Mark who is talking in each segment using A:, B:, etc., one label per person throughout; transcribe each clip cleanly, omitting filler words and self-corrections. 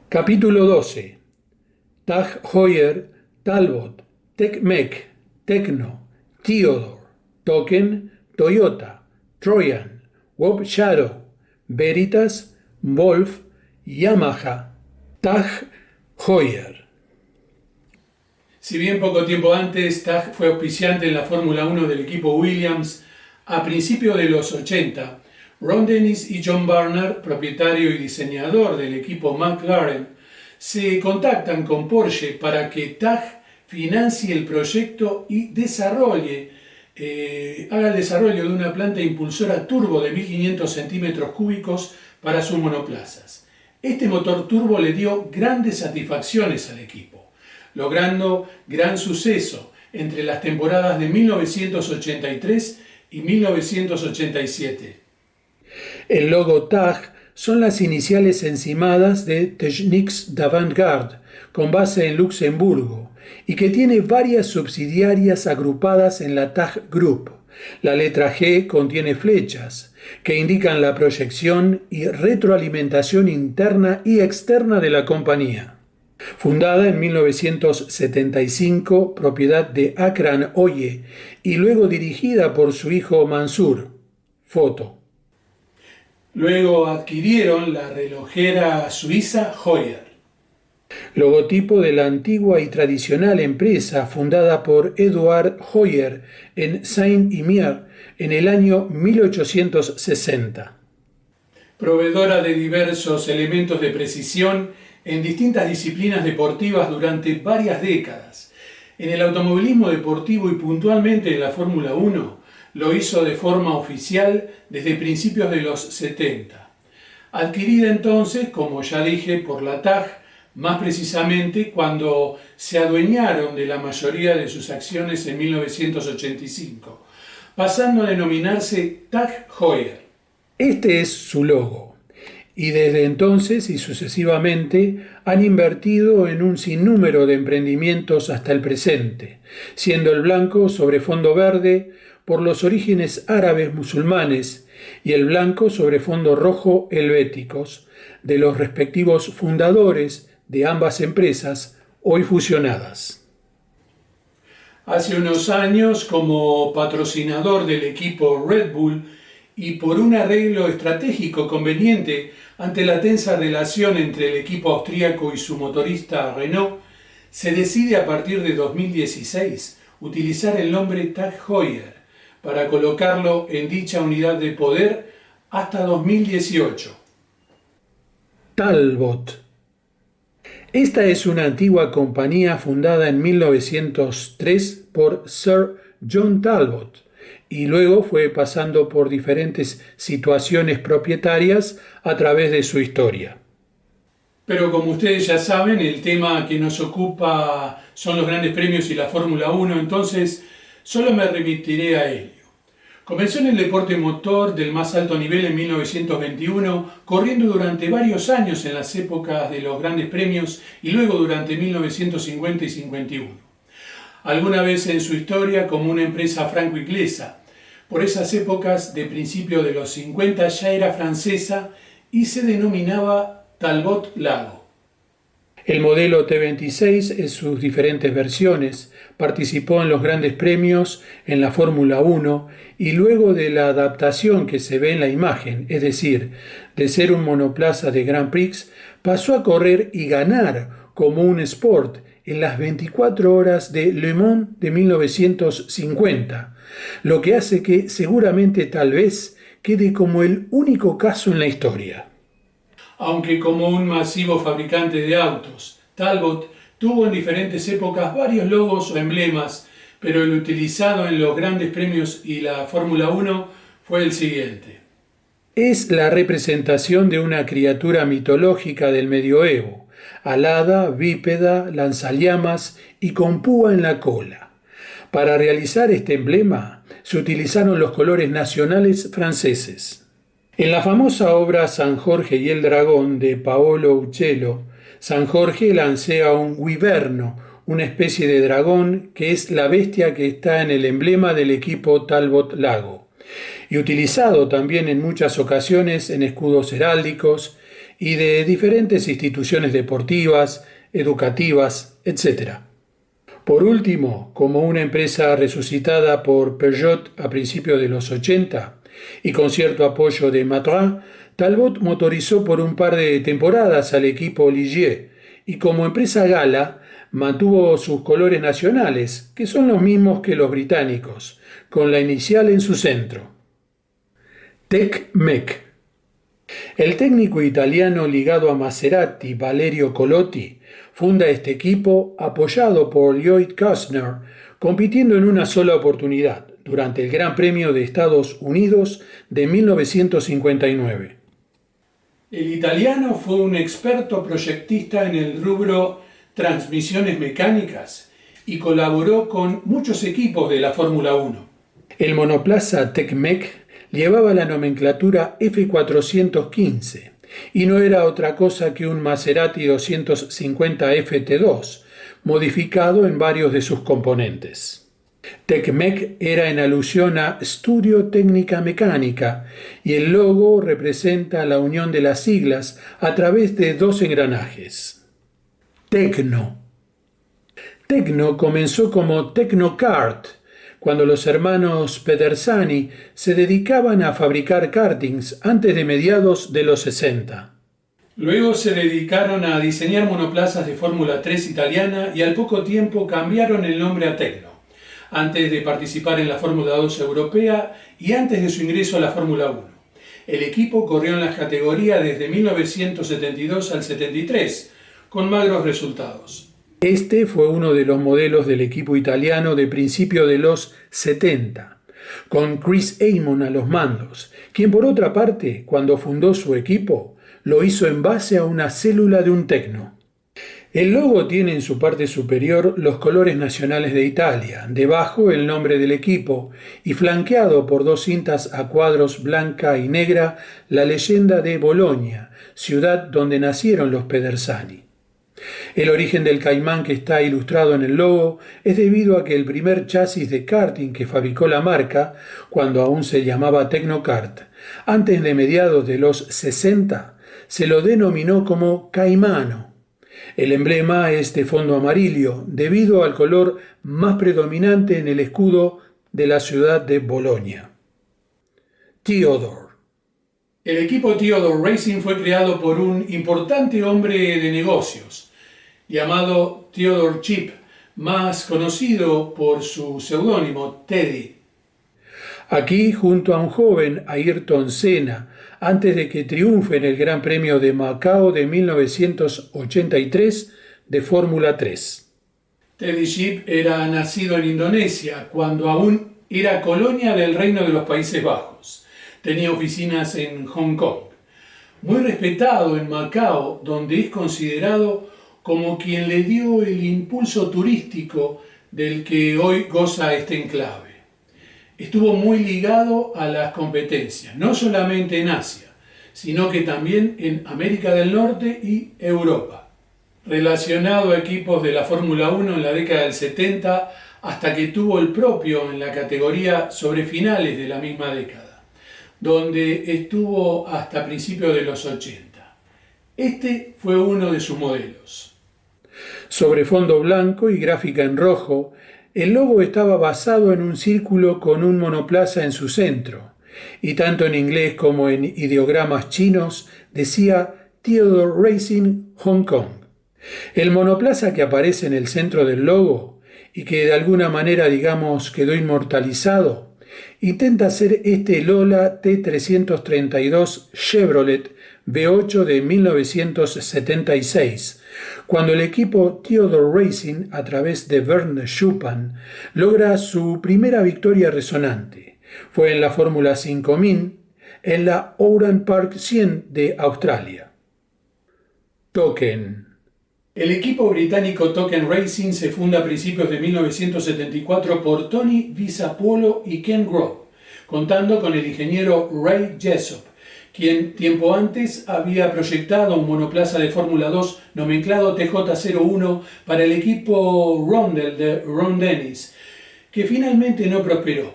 A: Capítulo 12. Tag Heuer, Talbot, Tech-Mec, Tecno, Theodore, Token, Toyota, Trojan, Wob Shadow, Veritas, Wolf, Yamaha, Tag Heuer. Si bien poco tiempo antes Tag fue auspiciante en la Fórmula 1 del equipo Williams, a principios de los 80, Ron Dennis y John Barnard, propietario y diseñador del equipo McLaren, se contactan con Porsche para que Tag financie el proyecto y haga el desarrollo de una planta impulsora turbo de 1500 centímetros cúbicos para sus monoplazas. Este motor turbo le dio grandes satisfacciones al equipo, logrando gran suceso entre las temporadas de 1983 y 1987. El logo TAG son las iniciales encimadas de Technics d'Avant-Garde, con base en Luxemburgo, y que tiene varias subsidiarias agrupadas en la TAG Group. La letra G contiene flechas, que indican la proyección y retroalimentación interna y externa de la compañía. Fundada en 1975, propiedad de Akran Oye, y luego dirigida por su hijo Mansur. Foto. Luego adquirieron la relojera suiza Heuer. Logotipo de la antigua y tradicional empresa fundada por Eduard Heuer en Saint-Imier en el año 1860. Proveedora de diversos elementos de precisión en distintas disciplinas deportivas durante varias décadas. En el automovilismo deportivo y puntualmente en la Fórmula 1, lo hizo de forma oficial desde principios de los 70. Adquirida entonces, como ya dije, por la TAG, más precisamente cuando se adueñaron de la mayoría de sus acciones en 1985, pasando a denominarse Tag Heuer. Este es su logo, y desde entonces y sucesivamente han invertido en un sinnúmero de emprendimientos hasta el presente, siendo el blanco sobre fondo verde por los orígenes árabes musulmanes y el blanco sobre fondo rojo helvéticos de los respectivos fundadores de ambas empresas hoy fusionadas. Hace unos años, como patrocinador del equipo Red Bull y por un arreglo estratégico conveniente ante la tensa relación entre el equipo austríaco y su motorista Renault, se decide a partir de 2016 utilizar el nombre Tag Heuer para colocarlo en dicha unidad de poder hasta 2018. Talbot. Esta es una antigua compañía fundada en 1903 por Sir John Talbot y luego fue pasando por diferentes situaciones propietarias a través de su historia. Pero como ustedes ya saben, el tema que nos ocupa son los grandes premios y la Fórmula 1, entonces solo me remitiré a ello. Comenzó en el deporte motor del más alto nivel en 1921, corriendo durante varios años en las épocas de los grandes premios y luego durante 1950 y 51. Alguna vez en su historia como una empresa franco-inglesa. Por esas épocas de principio de los 50 ya era francesa y se denominaba Talbot Lago. El modelo T26 en sus diferentes versiones participó en los grandes premios, en la Fórmula 1 y luego de la adaptación que se ve en la imagen, es decir, de ser un monoplaza de Grand Prix, pasó a correr y ganar como un Sport en las 24 horas de Le Mans de 1950, lo que hace que seguramente tal vez quede como el único caso en la historia. Aunque como un masivo fabricante de autos, Talbot tuvo en diferentes épocas varios logos o emblemas, pero el utilizado en los grandes premios y la Fórmula 1 fue el siguiente. Es la representación de una criatura mitológica del medioevo, alada, bípeda, lanzallamas y con púa en la cola. Para realizar este emblema se utilizaron los colores nacionales franceses. En la famosa obra San Jorge y el dragón de Paolo Uccello, San Jorge lancea un wiverno, una especie de dragón que es la bestia que está en el emblema del equipo Talbot Lago, y utilizado también en muchas ocasiones en escudos heráldicos y de diferentes instituciones deportivas, educativas, etc. Por último, como una empresa resucitada por Peugeot a principios de los 80 y con cierto apoyo de Matra, Talbot motorizó por un par de temporadas al equipo Ligier y como empresa gala mantuvo sus colores nacionales, que son los mismos que los británicos, con la inicial en su centro. Tec-Mec. El técnico italiano ligado a Maserati, Valerio Colotti, funda este equipo apoyado por Lloyd Kastner, compitiendo en una sola oportunidad, durante el Gran Premio de Estados Unidos de 1959. El italiano fue un experto proyectista en el rubro transmisiones mecánicas y colaboró con muchos equipos de la Fórmula 1. El monoplaza Tec-Mec llevaba la nomenclatura F415 y no era otra cosa que un Maserati 250 FT2, modificado en varios de sus componentes. Tec-Mec era en alusión a Studio Técnica Mecánica y el logo representa la unión de las siglas a través de dos engranajes. Tecno. Tecno comenzó como Tecnokart, cuando los hermanos Pedersani se dedicaban a fabricar kartings antes de mediados de los 60. Luego se dedicaron a diseñar monoplazas de Fórmula 3 italiana y al poco tiempo cambiaron el nombre a Tecno, antes de participar en la Fórmula 2 europea y antes de su ingreso a la Fórmula 1. El equipo corrió en las categorías desde 1972 al 73, con magros resultados. Este fue uno de los modelos del equipo italiano de principio de los 70, con Chris Amon a los mandos, quien por otra parte, cuando fundó su equipo, lo hizo en base a una célula de un Tecno. El logo tiene en su parte superior los colores nacionales de Italia, debajo el nombre del equipo y flanqueado por dos cintas a cuadros blanca y negra la leyenda de Bologna, ciudad donde nacieron los Pedersani. El origen del caimán que está ilustrado en el logo es debido a que el primer chasis de karting que fabricó la marca, cuando aún se llamaba Tecnokart, antes de mediados de los 60, se lo denominó como Caimano. El emblema es de fondo amarillo, debido al color más predominante en el escudo de la ciudad de Bolonia. Theodore. El equipo Theodore Racing fue creado por un importante hombre de negocios, llamado Theodore Chip, más conocido por su seudónimo Teddy. Aquí, junto a un joven Ayrton Senna, antes de que triunfe en el Gran Premio de Macao de 1983 de Fórmula 3. Teddy Chip era nacido en Indonesia, cuando aún era colonia del Reino de los Países Bajos. Tenía oficinas en Hong Kong. Muy respetado en Macao, donde es considerado como quien le dio el impulso turístico del que hoy goza este enclave. Estuvo muy ligado a las competencias, no solamente en Asia, sino que también en América del Norte y Europa. Relacionado a equipos de la Fórmula 1 en la década del 70, hasta que tuvo el propio en la categoría sobre finales de la misma década, donde estuvo hasta principios de los 80. Este fue uno de sus modelos. Sobre fondo blanco y gráfica en rojo, el logo estaba basado en un círculo con un monoplaza en su centro, y tanto en inglés como en ideogramas chinos decía Theodore Racing Hong Kong. El monoplaza que aparece en el centro del logo, y que de alguna manera digamos quedó inmortalizado, intenta ser este Lola T332 Chevrolet V8 de 1976, cuando el equipo Theodore Racing, a través de Bernd Schupan, logra su primera victoria resonante. Fue en la Fórmula 5000, en la Oran Park 100 de Australia. Token. El equipo británico Token Racing se funda a principios de 1974 por Tony Visapolo y Ken Grove, contando con el ingeniero Ray Jessop, quien tiempo antes había proyectado un monoplaza de Fórmula 2 nomenclado TJ01 para el equipo Rondel de Ron Dennis, que finalmente no prosperó,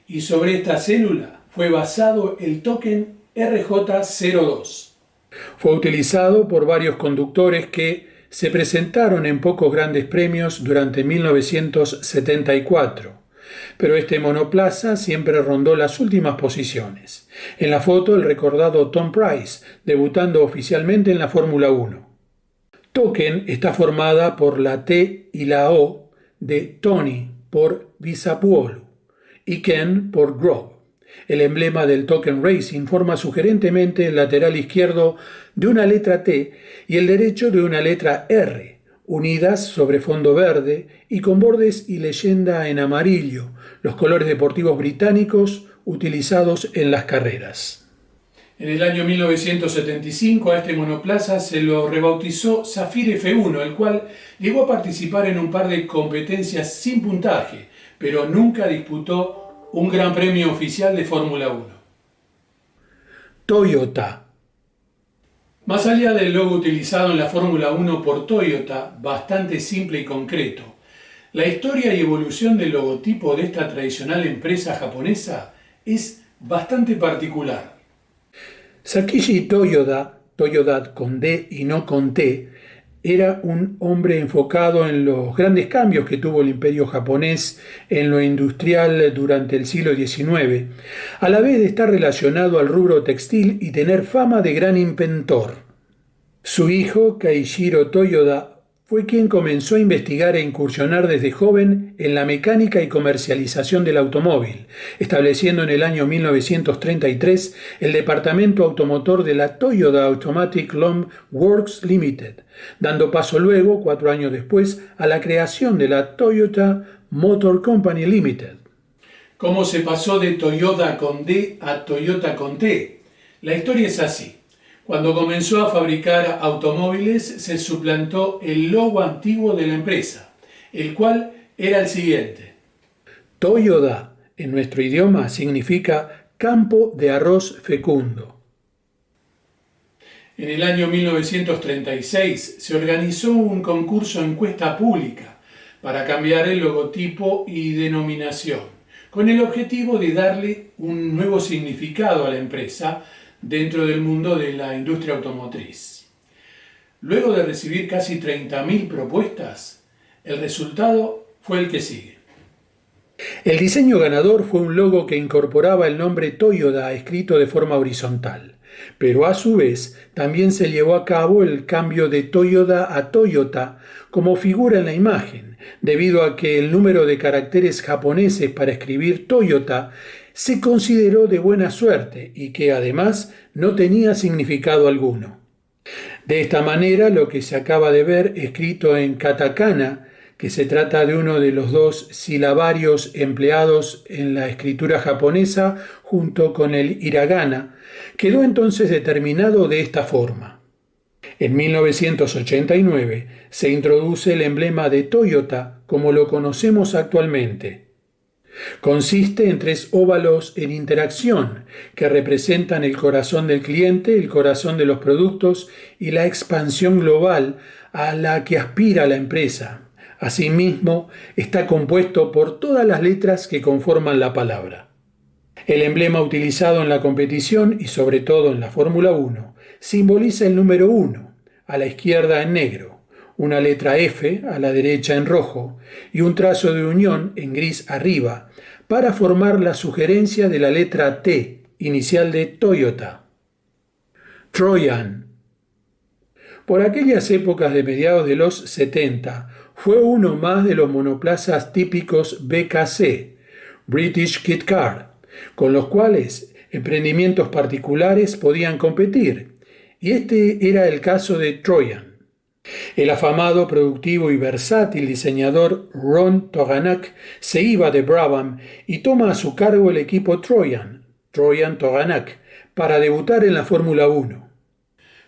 A: y sobre esta célula fue basado el Token RJ02. Fue utilizado por varios conductores que se presentaron en pocos grandes premios durante 1974, pero este monoplaza siempre rondó las últimas posiciones. En la foto, el recordado Tom Pryce, debutando oficialmente en la Fórmula 1. Token está formada por la T y la O de Tony por Visapuolo y Ken por Grove. El emblema del Token Racing forma sugerentemente el lateral izquierdo de una letra T y el derecho de una letra R, unidas sobre fondo verde y con bordes y leyenda en amarillo, los colores deportivos británicos utilizados en las carreras. En el año 1975 a este monoplaza se lo rebautizó Zafir F1, el cual llegó a participar en un par de competencias sin puntaje, pero nunca disputó un gran premio oficial de Fórmula 1. Toyota. Más allá del logo utilizado en la Fórmula 1 por Toyota, bastante simple y concreto, la historia y evolución del logotipo de esta tradicional empresa japonesa es bastante particular. Sakichi Toyoda, Toyoda con D y no con T, era un hombre enfocado en los grandes cambios que tuvo el imperio japonés en lo industrial durante el siglo XIX, a la vez de estar relacionado al rubro textil y tener fama de gran inventor. Su hijo, Keishiro Toyoda, fue quien comenzó a investigar e incursionar desde joven en la mecánica y comercialización del automóvil, estableciendo en el año 1933 el departamento automotor de la Toyota Automatic Loom Works Limited, dando paso luego, 4 años después, a la creación de la Toyota Motor Company Limited. ¿Cómo se pasó de Toyota con D a Toyota con T? La historia es así. Cuando comenzó a fabricar automóviles, se suplantó el logo antiguo de la empresa, el cual era el siguiente. Toyoda, en nuestro idioma, significa campo de arroz fecundo. En el año 1936 se organizó un concurso encuesta pública para cambiar el logotipo y denominación, con el objetivo de darle un nuevo significado a la empresa dentro del mundo de la industria automotriz. Luego de recibir casi 30.000 propuestas, el resultado fue el que sigue. El diseño ganador fue un logo que incorporaba el nombre Toyoda escrito de forma horizontal, pero a su vez también se llevó a cabo el cambio de Toyoda a Toyota como figura en la imagen, debido a que el número de caracteres japoneses para escribir Toyota se consideró de buena suerte y que además no tenía significado alguno. De esta manera, lo que se acaba de ver escrito en katakana, que se trata de uno de los 2 silabarios empleados en la escritura japonesa junto con el hiragana, quedó entonces determinado de esta forma. En 1989 se introduce el emblema de Toyota como lo conocemos actualmente. Consiste en 3 óvalos en interacción que representan el corazón del cliente, el corazón de los productos y la expansión global a la que aspira la empresa. Asimismo, está compuesto por todas las letras que conforman la palabra. El emblema utilizado en la competición y sobre todo en la Fórmula 1 simboliza el número 1, a la izquierda en negro, una letra F a la derecha en rojo y un trazo de unión en gris arriba para formar la sugerencia de la letra T, inicial de Toyota. Troyan. Por aquellas épocas de mediados de los 70, fue uno más de los monoplazas típicos BKC, British Kit Car, con los cuales emprendimientos particulares podían competir, y este era el caso de Troyan. El afamado, productivo y versátil diseñador Ron Toganak se iba de Brabham y toma a su cargo el equipo Troyan Toganak, para debutar en la Fórmula 1.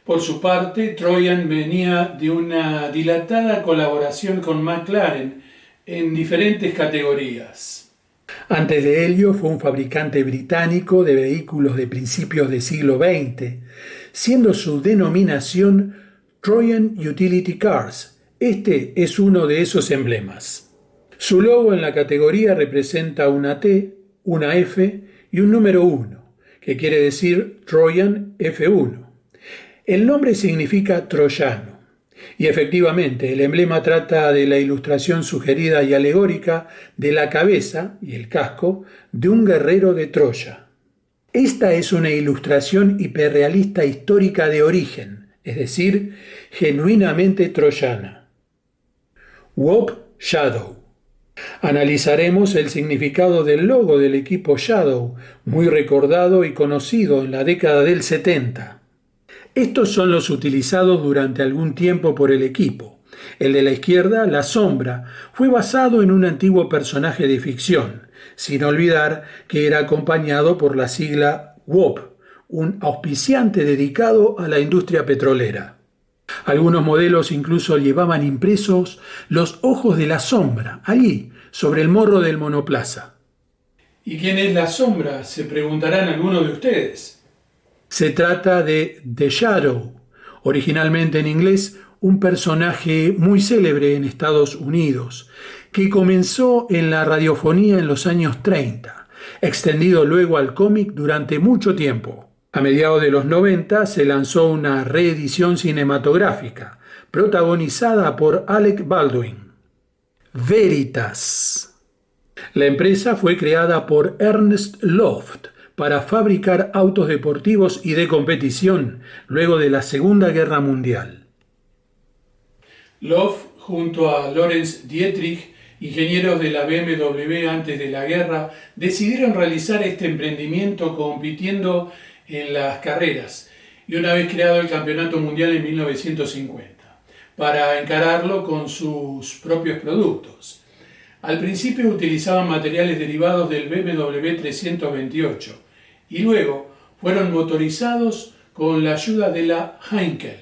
A: Por su parte, Troyan venía de una dilatada colaboración con McLaren en diferentes categorías. Antes de ello fue un fabricante británico de vehículos de principios del siglo XX, siendo su denominación Troyan Utility Cars. Este es uno de esos emblemas. Su logo en la categoría representa una T, una F y un número 1, que quiere decir Troyan F1. El nombre significa troyano, y efectivamente el emblema trata de la ilustración sugerida y alegórica de la cabeza y el casco de un guerrero de Troya. Esta es una ilustración hiperrealista histórica de origen, es decir, genuinamente troyana. WOP Shadow. Analizaremos el significado del logo del equipo Shadow, muy recordado y conocido en la década del 70. Estos son los utilizados durante algún tiempo por el equipo. El de la izquierda, la sombra, fue basado en un antiguo personaje de ficción, sin olvidar que era acompañado por la sigla WOP, un auspiciante dedicado a la industria petrolera. Algunos modelos incluso llevaban impresos los ojos de la sombra, allí, sobre el morro del monoplaza. ¿Y quién es la sombra?, se preguntarán algunos de ustedes. Se trata de The Shadow, originalmente en inglés un personaje muy célebre en Estados Unidos, que comenzó en la radiofonía en los años 30, extendido luego al cómic durante mucho tiempo. A mediados de los 90 se lanzó una reedición cinematográfica, protagonizada por Alec Baldwin. Veritas. La empresa fue creada por Ernest Loft para fabricar autos deportivos y de competición luego de la Segunda Guerra Mundial. Loft, junto a Lorenz Dietrich, ingenieros de la BMW antes de la guerra, decidieron realizar este emprendimiento compitiendo en las carreras y una vez creado el Campeonato Mundial en 1950, para encararlo con sus propios productos. Al principio utilizaban materiales derivados del BMW 328 y luego fueron motorizados con la ayuda de la Heinkel.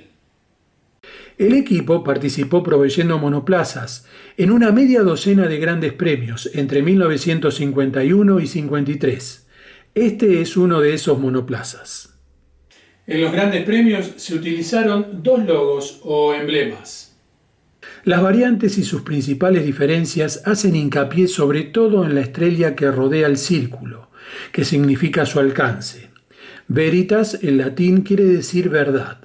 A: El equipo participó proveyendo monoplazas en una media docena de grandes premios entre 1951 y 53. Este es uno de esos monoplazas. En los grandes premios se utilizaron dos logos o emblemas. Las variantes y sus principales diferencias hacen hincapié sobre todo en la estrella que rodea el círculo, que significa su alcance. Veritas en latín quiere decir verdad.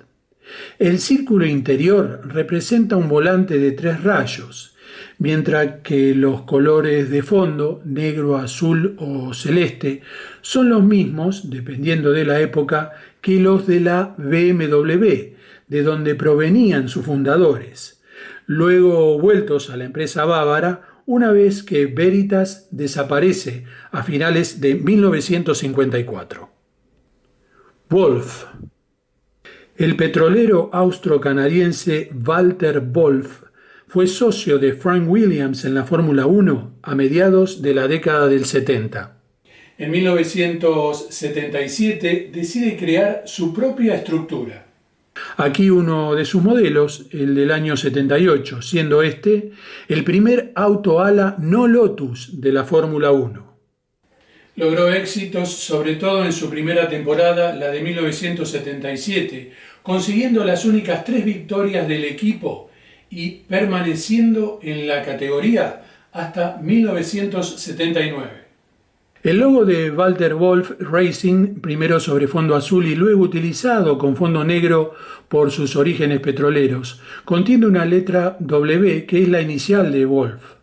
A: El círculo interior representa un volante de 3 rayos, mientras que los colores de fondo, negro, azul o celeste, son los mismos, dependiendo de la época, que los de la BMW, de donde provenían sus fundadores, luego vueltos a la empresa bávara una vez que Veritas desaparece a finales de 1954. Wolf. El petrolero austro-canadiense Walter Wolf fue socio de Frank Williams en la Fórmula 1 a mediados de la década del 70. En 1977 decide crear su propia estructura. Aquí uno de sus modelos, el del año 78, siendo este el primer auto ala no Lotus de la Fórmula 1. Logró éxitos sobre todo en su primera temporada, la de 1977, consiguiendo las únicas 3 victorias del equipo y permaneciendo en la categoría hasta 1979. El logo de Walter Wolf Racing, primero sobre fondo azul y luego utilizado con fondo negro por sus orígenes petroleros, contiene una letra W que es la inicial de Wolf.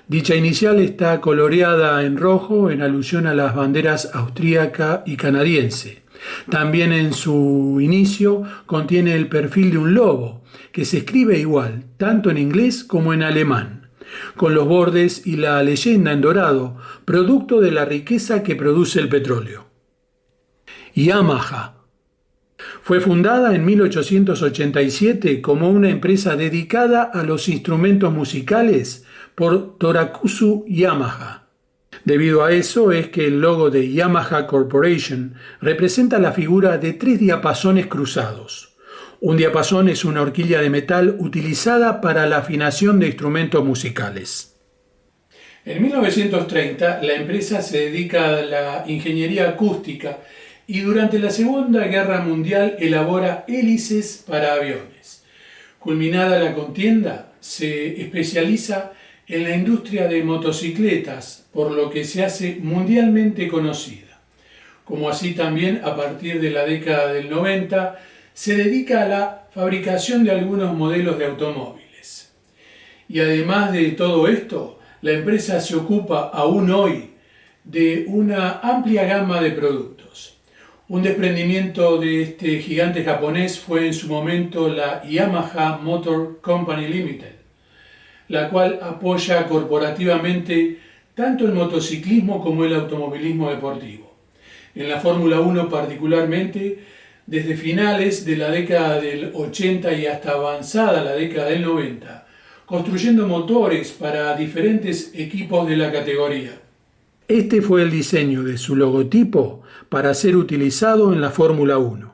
A: Dicha inicial está coloreada en rojo en alusión a las banderas austríaca y canadiense. También en su inicio contiene el perfil de un lobo, que se escribe igual, tanto en inglés como en alemán, con los bordes y la leyenda en dorado, producto de la riqueza que produce el petróleo. Yamaha. Fue fundada en 1887 como una empresa dedicada a los instrumentos musicales por Torakusu Yamaha. Debido a eso es que el logo de Yamaha Corporation representa la figura de 3 diapasones cruzados. Un diapasón es una horquilla de metal utilizada para la afinación de instrumentos musicales. En 1930 la empresa se dedica a la ingeniería acústica y durante la Segunda Guerra Mundial elabora hélices para aviones. Culminada la contienda, se especializa en la industria de motocicletas, por lo que se hace mundialmente conocida. Como así también a partir de la década del 90 se dedica a la fabricación de algunos modelos de automóviles. Y además de todo esto, la empresa se ocupa aún hoy de una amplia gama de productos. Un desprendimiento de este gigante japonés fue en su momento la Yamaha Motor Company Limited, la cual apoya corporativamente tanto el motociclismo como el automovilismo deportivo. En la Fórmula 1 particularmente, desde finales de la década del 80 y hasta avanzada la década del 90, construyendo motores para diferentes equipos de la categoría. Este fue el diseño de su logotipo para ser utilizado en la Fórmula 1.